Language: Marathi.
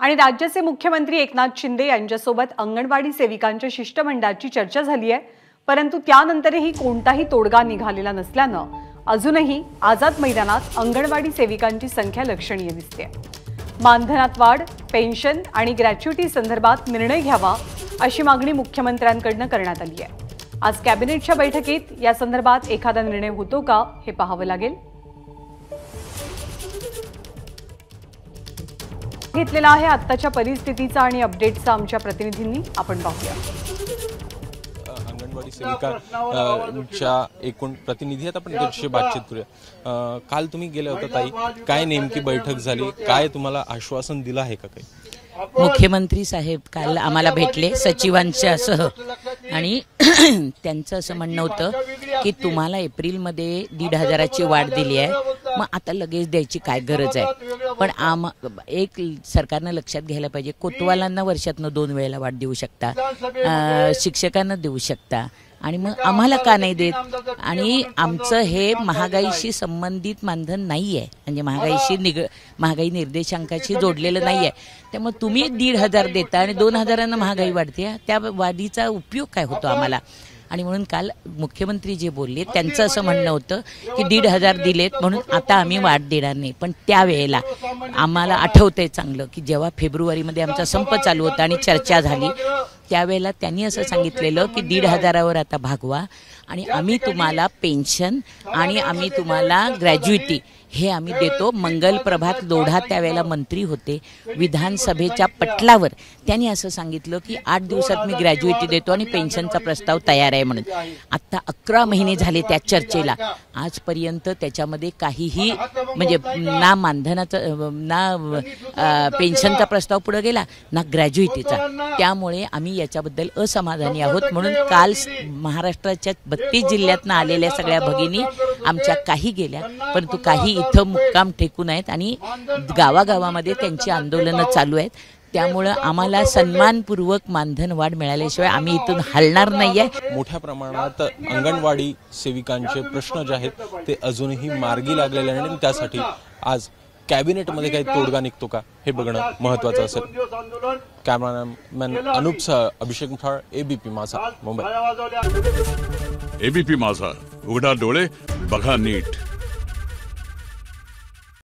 आणि राज्याचे मुख्यमंत्री एकनाथ शिंदे यांच्यासोबत अंगणवाडी सेविकांच्या शिष्टमंडळाची चर्चा झाली आहे, परंतु त्यानंतरही कोणताही तोडगा निघालेला नसल्यानं अजूनही आझाद मैदानात अंगणवाडी सेविकांची संख्या लक्षणीय दिसते। मानधनात वाढ, पेन्शन आणि ग्रॅच्युटी संदर्भात निर्णय घ्यावा अशी मागणी मुख्यमंत्र्यांकडून करण्यात आली आहे। आज कॅबिनेटच्या बैठकीत या संदर्भात एखादा निर्णय होतो का हे पाहावं लागेल। घेतलेला आहे आत्ताच्या परिस्थितीचा आणि अपडेटचा आमच्या प्रतिनिधींनी, आपण पाहूया। अंगणवाडी सेविकांच्या एकूण प्रतिनिधी आहेत, आपण त्यांच्याशी बातचीत करूया। काल तुम्ही गेले होते ताई, काय नेमकी बैठक झाली, काय तुम्हाला आश्वासन दिलं आहे का काही? मुख्यमंत्री साहेब काल आम्हाला भेटले सचिवांच्या सह आणि त्यांचं असं म्हणणं होतं की तुम्हाला एप्रिलमध्ये 1,500ची वाढ दिली आहे, मग आता लगेच द्यायची काय गरज आहे। पण एक सरकारनं लक्षात घ्यायला पाहिजे, कोतवालांना वर्षातनं 2 वेळेला वाढ देऊ शकता, शिक्षकांना देऊ शकता, आणि मग आम्हाला का नाही देत? आणि आमचं हे महागाईशी संबंधित मानधन नाही आहे, म्हणजे महागाई निर्देशांकाशी जोडलेलं नाही आहे। त्यामुळे तुम्ही 1,500 देता आणि 2,000 महागाई वाढते, त्या वाढीचा उपयोग काय होतो आम्हाला? आणि म्हणून काल मुख्यमंत्री जे बोलले त्यांचं असं म्हणणं होतं की 1,500 दिलेत म्हणून आता आम्ही वाढ देणार नाही। पण त्यावेळेला आम्हाला आठवतंय चांगलं की जेव्हा फेब्रुवारीमध्ये आमचा संप चालू होता आणि चर्चा झाली, त्यावेळेला त्यांनी असं सांगितलेलं की 1,500वर आता भागवा आणि आम्ही तुम्हाला पेन्शन आणि आम्ही तुम्हाला ग्रॅज्युटी हे आम्ही देतो। मंगल प्रभात लोढा त्यावेळेला मंत्री होते, विधानसभेच्या पटलावर त्यांनी असं सांगितलं की 8 दिवसात मी ग्रॅज्युटी देतो आणि पेन्शनचा प्रस्ताव तयार आहे म्हणून। आता 11 महिने झाले त्या चर्चेला, आजपर्यंत त्याच्यामध्ये काहीही म्हणजे ना मानधनाचा ना पेन्शनचा प्रस्ताव पुढे गेला ना ग्रॅज्युटीचा। त्यामुळे आम्ही याच्याबद्दल असमाधानी आहोत। म्हणून काल महाराष्ट्राच्या 32 जिल्ह्यातनं आलेल्या सगळ्या भगिनी आमच्या काही गेल्या, परंतु काही इथं मुक्काम टेकून आहेत आणि गावागावामध्ये त्यांची आंदोलनं चालू आहेत। त्यामुळं आम्हाला सन्मानपूर्वक मानधन वाढ मिळाल्याशिवाय आम्ही इथून हलणार नाहीये। मोठ्या प्रमाणात अंगणवाडी सेविकांचे प्रश्न जे आहेत ते अजूनही मार्गी लागलेले नाही, त्यासाठी आज कॅबिनेटमध्ये काही तोडगा निघतो का हे बघणं महत्त्वाचं असेल। कॅमेरामॅन अनूपसह अभिषेक मुठाळ, एबीपी माझा, मुंबई। एबीपी माझा, उघडा डोळे बघा नीट।